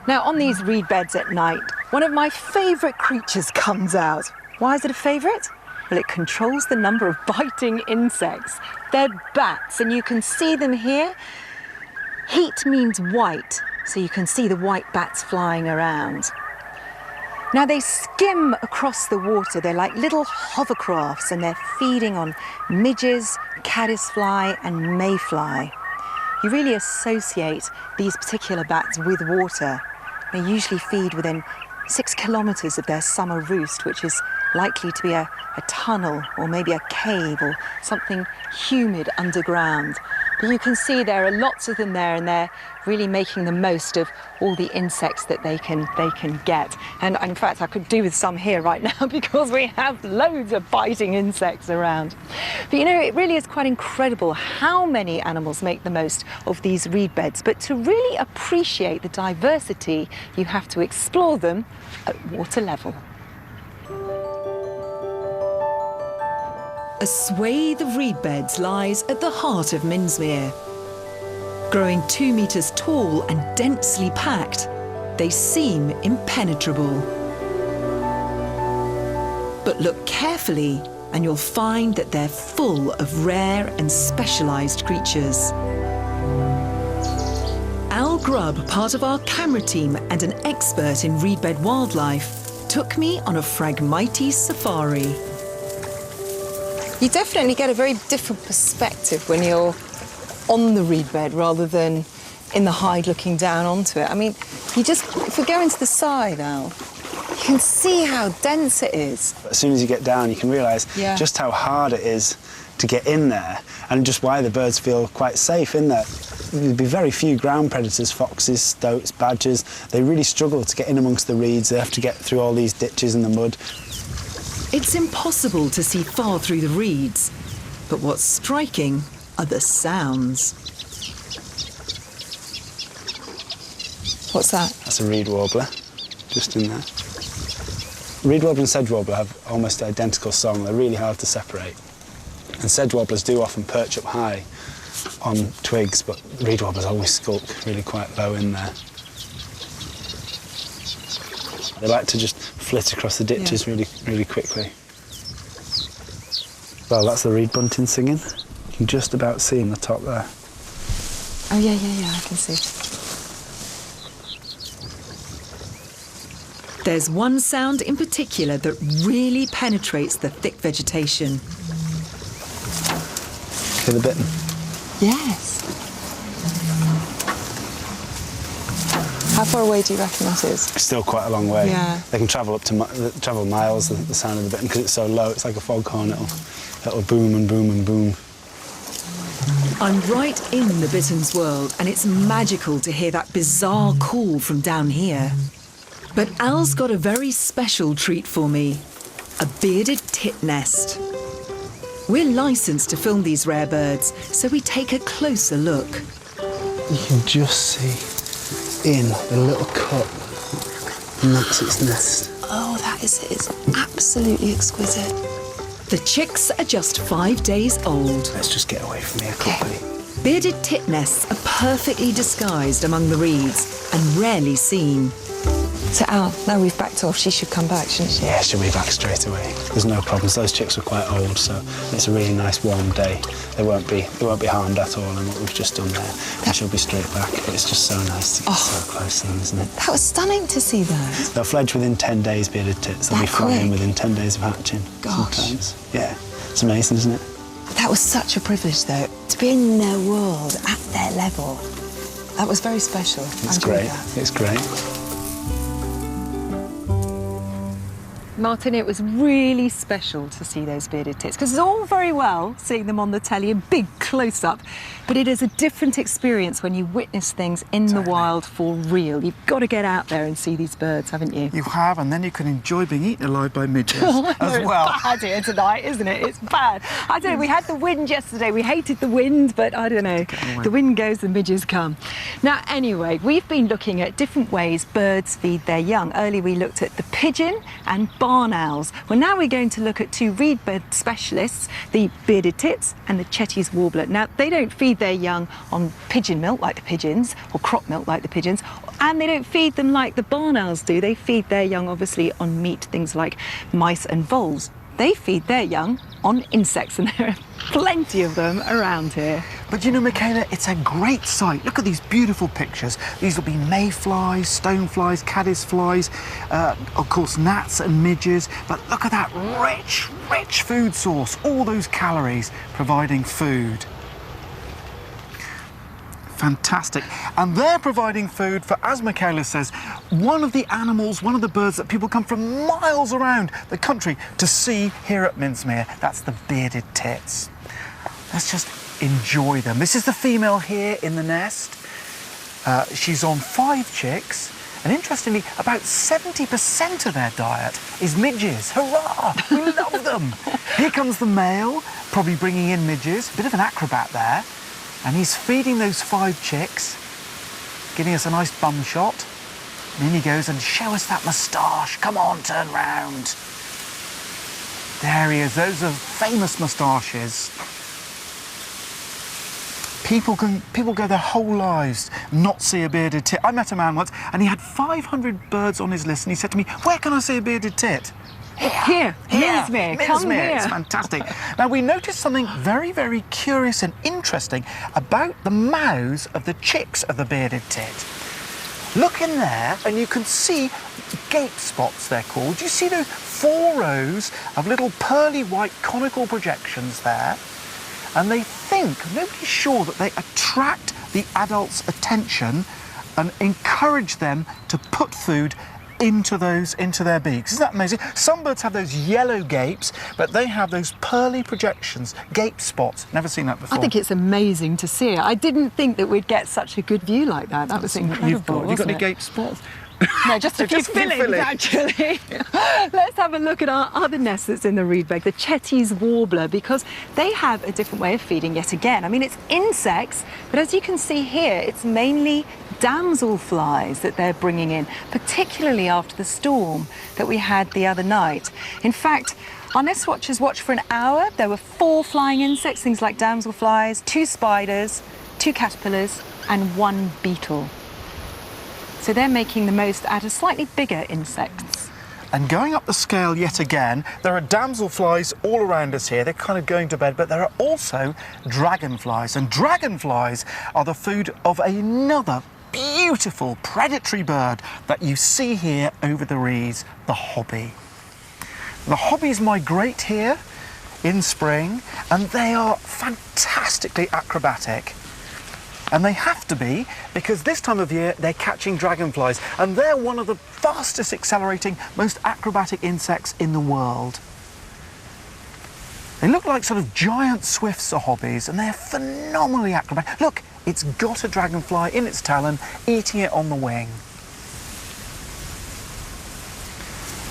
Now, on these reed beds at night, one of my favourite creatures comes out. Why is it a favourite? Well, it controls the number of biting insects. They're bats, and you can see them here. Heat means white, so you can see the white bats flying around. Now, they skim across the water. They're like little hovercrafts, and they're feeding on midges, caddisfly and mayfly. You really associate these particular bats with water. They usually feed within 6 kilometres of their summer roost, which is likely to be a tunnel or maybe a cave or something humid underground. But you can see there are lots of them there, and they're really making the most of all the insects that they can get. And in fact, I could do with some here right now because we have loads of biting insects around. But you know, it really is quite incredible how many animals make the most of these reed beds. But to really appreciate the diversity, you have to explore them at water level. A swathe of reed beds lies at the heart of Minsmere. Growing 2 metres tall and densely packed, they seem impenetrable. But look carefully and you'll find that they're full of rare and specialised creatures. Al Grubb, part of our camera team and an expert in reedbed wildlife, took me on a Phragmites safari. You definitely get a very different perspective when you're on the reed bed rather than in the hide looking down onto it. I mean, if we go into the side, Al, you can see how dense it is. As soon as you get down, you can realise just how hard it is to get in there and just why the birds feel quite safe in there. There'd be very few ground predators, foxes, stoats, badgers. They really struggle to get in amongst the reeds. They have to get through all these ditches and the mud. It's impossible to see far through the reeds, but what's striking are the sounds. What's that? That's a reed warbler, just in there. Reed warbler and sedge warbler have almost identical song. They're really hard to separate. And sedge warblers do often perch up high on twigs, but reed warblers always skulk really quite low in there. They like to just flit across the ditches really quickly. Well, that's the reed bunting singing. You can just about see in the top there. Oh, yeah, I can see. There's one sound in particular that really penetrates the thick vegetation. Hear the bitten? Yes. How far away do you reckon that is? It's still quite a long way. Yeah. They can travel up to travel miles. The sound of the bitten, because it's so low. It's like a foghorn. It'll boom and boom and boom. I'm right in the bitterns world, and it's magical to hear that bizarre call from down here. But Al's got a very special treat for me, a bearded tit nest. We're licensed to film these rare birds, so we take a closer look. You can just see in the little cup, and that's its nest. Oh, that is it. It's absolutely exquisite. The chicks are just 5 days old. Let's just get away from here quickly. Bearded tit nests are perfectly disguised among the reeds and rarely seen. So Al, now we've backed off, she should come back, shouldn't she? Yeah, she'll be back straight away. There's no problems. Those chicks are quite old, so it's a really nice warm day. They won't be harmed at all in what we've just done there. And she'll be straight back. But it's just so nice to get so close to them, isn't it? That was stunning to see that. They'll fledge within 10 days, bearded tits. They'll be flying within 10 days of hatching. Gosh. Sometimes. Yeah, it's amazing, isn't it? That was such a privilege, though, to be in their world at their level. That was very special. It's great. It's great. Martin, it was really special to see those bearded tits, because it's all very well seeing them on the telly, a big close-up, but it is a different experience when you witness things in the wild for real. You've got to get out there and see these birds, haven't you? You have, and then you can enjoy being eaten alive by midges as well. It's bad here tonight, isn't it? It's bad. I don't know, we had the wind yesterday. We hated the wind, but I don't know. The wind goes, the midges come. Now, anyway, we've been looking at different ways birds feed their young. Earlier we looked at the pigeon and barn owls. Well, now we're going to look at two reed bird specialists, the bearded tits and the Chetty's warbler. Now, they don't feed their young on pigeon milk like the pigeons, or crop milk like the pigeons, and they don't feed them like the barn owls do. They feed their young, obviously, on meat, things like mice and voles. They feed their young on insects, and there are plenty of them around here. But you know, Michaela, it's a great sight. Look at these beautiful pictures. These will be mayflies, stoneflies, caddisflies, of course, gnats and midges. But look at that rich, rich food source. All those calories providing food. Fantastic. And they're providing food for, as Michaela says, one of the animals, one of the birds that people come from miles around the country to see here at Minsmere. That's the bearded tits. Let's just enjoy them. This is the female here in the nest. She's on 5 chicks. And interestingly, about 70% of their diet is midges. Hurrah! We love them. Here comes the male, probably bringing in midges. A bit of an acrobat there. And he's feeding those 5 chicks, giving us a nice bum shot. And in he goes, and show us that moustache. Come on, turn round. There he is. Those are famous moustaches. People go their whole lives not see a bearded tit. I met a man once, and he had 500 birds on his list, and he said to me, "Where can I see a bearded tit?" Here, Minsmere, come here. It's fantastic. Now, we noticed something very, very curious and interesting about the mouths of the chicks of the bearded tit. Look in there, and you can see gape spots, they're called. You see those 4 rows of little pearly white conical projections there? And they think, nobody's sure, that they attract the adult's attention and encourage them to put food into their beaks. Isn't that amazing? Some birds have those yellow gapes, but they have those pearly projections, gape spots. Never seen that before. I think it's amazing to see it. I didn't think that we'd get such a good view like that. That was incredible. Have you got any gape spots? No, just a few fillings, actually. Let's have a look at our other nest that's in the reed bed, the Chetty's warbler, because they have a different way of feeding yet again. I mean, it's insects, but as you can see here, it's mainly damselflies that they're bringing in, particularly after the storm that we had the other night. In fact, our nest watchers watched for an hour. There were 4 flying insects, things like damselflies, 2 spiders, 2 caterpillars, and 1 beetle. So they're making the most out of slightly bigger insects. And going up the scale yet again, there are damselflies all around us here. They're kind of going to bed, but there are also dragonflies. And dragonflies are the food of another beautiful predatory bird that you see here over the reeds, the hobby. The hobbies migrate here in spring, and they are fantastically acrobatic. And they have to be, because this time of year they're catching dragonflies, and they're one of the fastest accelerating, most acrobatic insects in the world. They look like sort of giant swifts or hobbies, and they're phenomenally acrobatic. Look, it's got a dragonfly in its talon, eating it on the wing.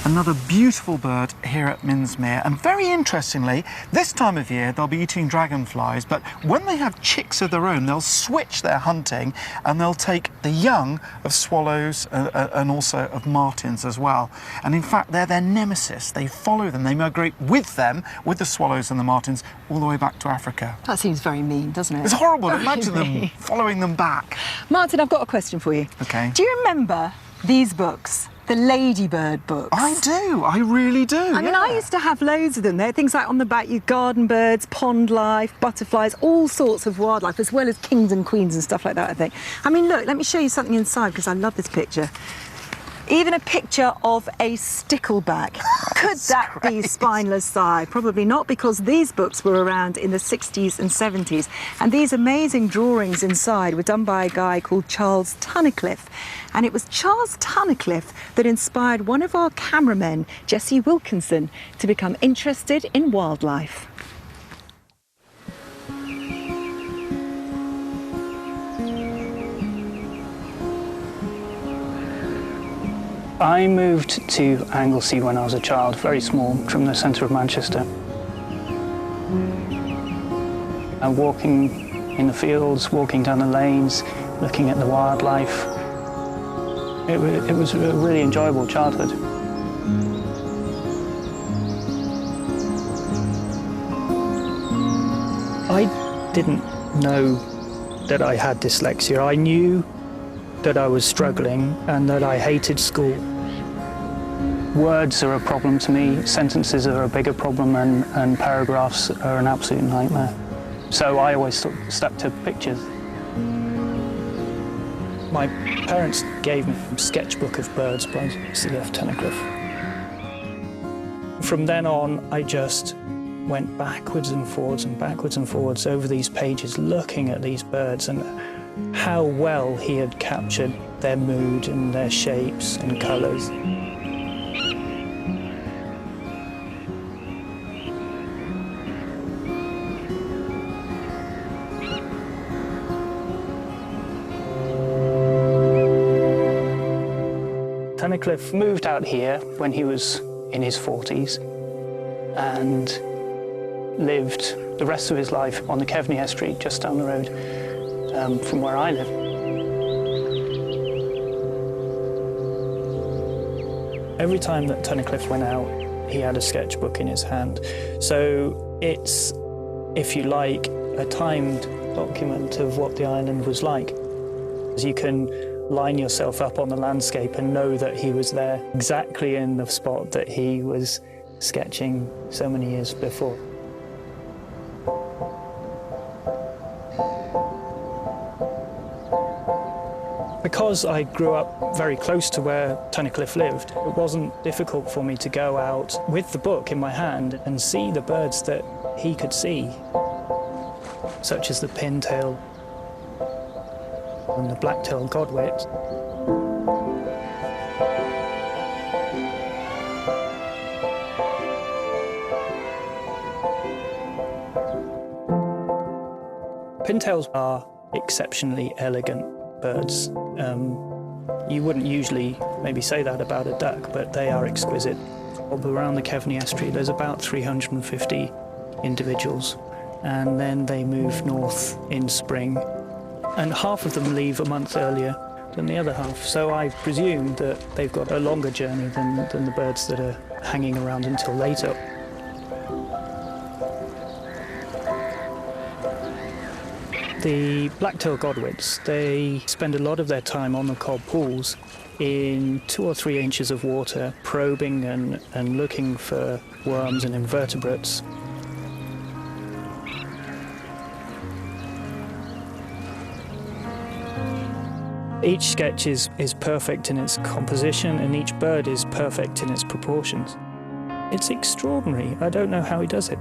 Another beautiful bird here at Minsmere, and very interestingly, this time of year they'll be eating dragonflies, but when they have chicks of their own, they'll switch their hunting and they'll take the young of swallows and also of martins as well. And in fact, they're their nemesis. They follow them, they migrate with them, with the swallows and the martins, all the way back to Africa. That seems very mean, doesn't it? It's horrible. Imagine them following them back. Martin, I've got a question for you. Okay. Do you remember these books? The ladybird books. I do, I really do. I mean, I used to have loads of them. There are things like on the back, you garden birds, pond life, butterflies, all sorts of wildlife, as well as kings and queens and stuff like that, I think. I mean, look, let me show you something inside, because I love this picture. Even a picture of a stickleback. Could that be spineless thigh? Probably not, because these books were around in the 60s and 70s. And these amazing drawings inside were done by a guy called Charles Tunnicliffe. And it was Charles Tunnicliffe that inspired one of our cameramen, Jesse Wilkinson, to become interested in wildlife. I moved to Anglesey when I was a child, very small, from the centre of Manchester. And walking in the fields, walking down the lanes, looking at the wildlife. It was a really enjoyable childhood. I didn't know that I had dyslexia. I knew that I was struggling and that I hated school. Words are a problem to me, sentences are a bigger problem, and paragraphs are an absolute nightmare. So I always stuck to pictures. My parents gave me a sketchbook of birds by C.F. Tunnicliffe. From then on, I just went backwards and forwards over these pages, looking at these birds and how well he had captured their mood and their shapes and colours. Tunnicliffe moved out here when he was in his 40s and lived the rest of his life on the Keveney Estuary, just down the road from where I live. Every time that Tunnicliffe went out, he had a sketchbook in his hand. So it's, if you like, a timed document of what the island was like. You can line yourself up on the landscape and know that he was there exactly in the spot that he was sketching so many years before. Because I grew up very close to where Tunnicliffe lived, it wasn't difficult for me to go out with the book in my hand and see the birds that he could see, such as the pintail and the black-tailed godwit. Pintails are exceptionally elegant birds. You wouldn't usually maybe say that about a duck, but they are exquisite. Around the Keveney Estuary, there's about 350 individuals, and then they move north in spring, and half of them leave a month earlier than the other half. So I presume that they've got a longer journey than the birds that are hanging around until later. The black-tailed godwits, they spend a lot of their time on the cob pools in 2 or 3 inches of water, probing and looking for worms and invertebrates. Each sketch is perfect in its composition, and each bird is perfect in its proportions. It's extraordinary. I don't know how he does it.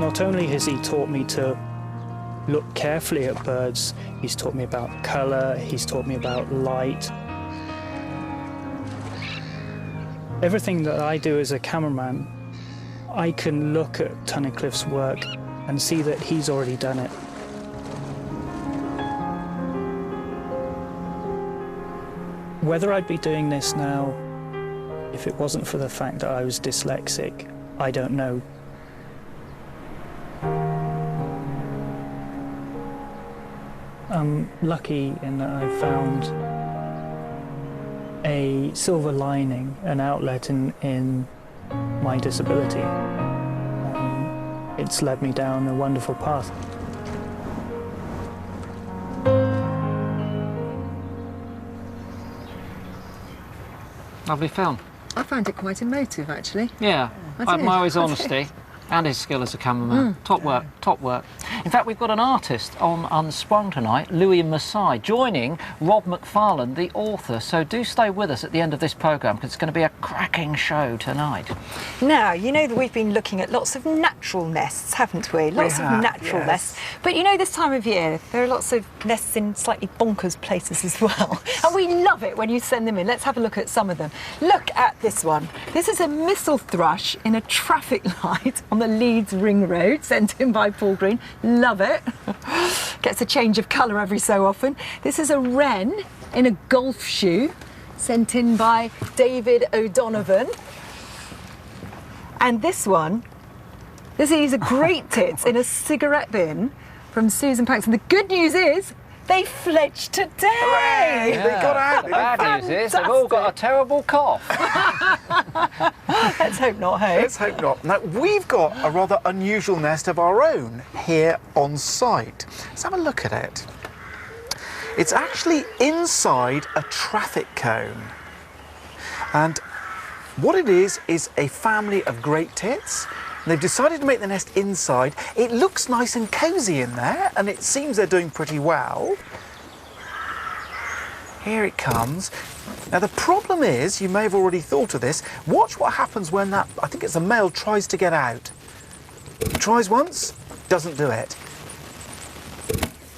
Not only has he taught me to look carefully at birds, he's taught me about colour, he's taught me about light. Everything that I do as a cameraman, I can look at Tunnicliffe's work and see that he's already done it. Whether I'd be doing this now if it wasn't for the fact that I was dyslexic, I don't know. I'm lucky in that I found a silver lining, an outlet in my disability. It's led me down a wonderful path. Lovely film. I found it quite emotive, actually. Yeah, I admire his honesty and his skill as a cameraman. Top work, top work. In fact, we've got an artist on Unsprung tonight, Louis Massai, joining Rob McFarlane, the author. So do stay with us at the end of this programme, because it's going to be a cracking show tonight. Now, you know that we've been looking at lots of natural nests, haven't we? Lots of natural nests. But you know, this time of year, there are lots of nests in slightly bonkers places as well. And we love it when you send them in. Let's have a look at some of them. Look at this one. This is a missel thrush in a traffic light on the Leeds Ring Road, sent in by Paul Green. Love it. Gets a change of colour every so often. This is a wren in a golf shoe, sent in by David O'Donovan. And this one, these are great tits in a cigarette bin from Susan Paxton. The good news is, they fledged today! Hooray! Yeah. They got out! Bad news is, they've all got a terrible cough. Let's hope not, hey? Let's hope not. Now, we've got a rather unusual nest of our own here on site. Let's have a look at it. It's actually inside a traffic cone. And what it is a family of great tits. They've decided to make the nest inside. It looks nice and cosy in there, and it seems they're doing pretty well. Here it comes. Now the problem is, you may have already thought of this, watch what happens when that, I think it's a male, tries to get out. Tries once, doesn't do it.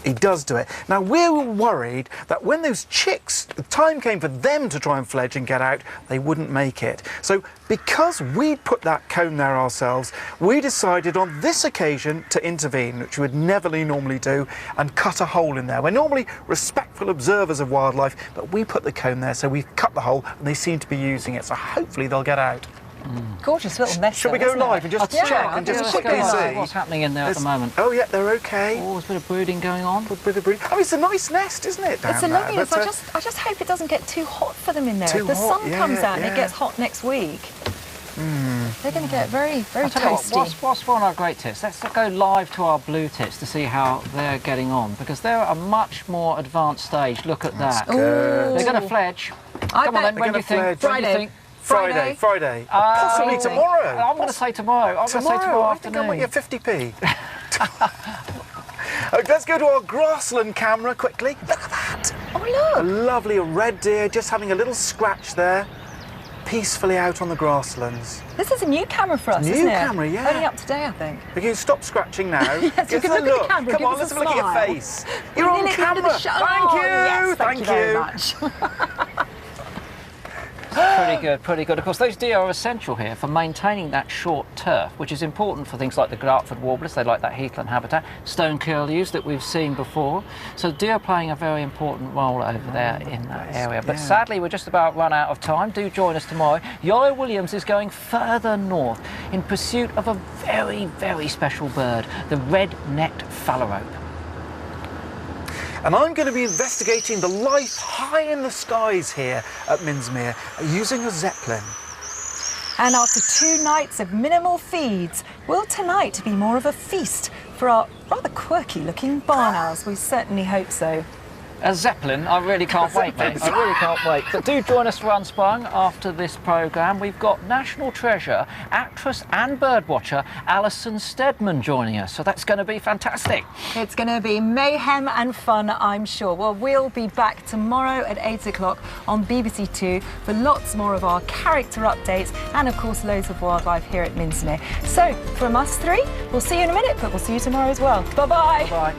He does do it. Now we're worried that when those chicks, the time came for them to try and fledge and get out, they wouldn't make it. So because we'd put that cone there ourselves, we decided on this occasion to intervene, which we would never normally do, and cut a hole in there. We're normally respectful observers of wildlife, but we put the cone there, so we've cut the hole and they seem to be using it, so hopefully they'll get out. Gorgeous little nest. Shall we go live and just check and just quickly see what's happening in there at the moment? Oh yeah, they're okay. Oh, there's a bit of brooding going on. A bit of brooding. I mean, it's a nice nest, isn't it? It's a lovely nest. I just hope it doesn't get too hot for them in there. If the sun comes out and it gets hot next week, they're going to get very, very toasty. What's one of our great tits? Let's go live to our blue tits to see how they're getting on, because they're at a much more advanced stage. Look at that. Good. They're going to fledge. Come on then, when do you think? Friday. Friday. Possibly tomorrow. I'm going to say tomorrow. I'm going to say tomorrow afternoon. I think I might get 50p. Okay, let's go to our grassland camera quickly. Look at that. Oh, look. A lovely red deer just having a little scratch there. Peacefully out on the grasslands. This is a new camera for us, isn't it? New camera, yeah. Only up today, I think. You can stop scratching now. Yes, you can look at the camera. Come on, let's have a look at your face. You're on camera. The show. Thank you. Yes, thank you very much. Pretty good, pretty good. Of course, those deer are essential here for maintaining that short turf, which is important for things like the Dartford warblers. They like that heathland habitat. Stone curlews that we've seen before. So deer are playing a very important role over there in that area. But sadly, we're just about run out of time. Do join us tomorrow. Yolo Williams is going further north in pursuit of a very, very special bird, the red-necked phalarope. And I'm going to be investigating the life high in the skies here at Minsmere using a Zeppelin. And after 2 nights of minimal feeds, will tonight be more of a feast for our rather quirky-looking barn owls? We certainly hope so. A Zeppelin, I really can't wait, mate. I really can't wait. But do join us for Unsprung after this programme. We've got national treasure, actress and birdwatcher Alison Steadman joining us. So that's going to be fantastic. It's going to be mayhem and fun, I'm sure. Well, we'll be back tomorrow at 8 o'clock on BBC Two for lots more of our character updates and, of course, loads of wildlife here at Minsmere. So, from us three, we'll see you in a minute, but we'll see you tomorrow as well. Bye-bye. Bye-bye.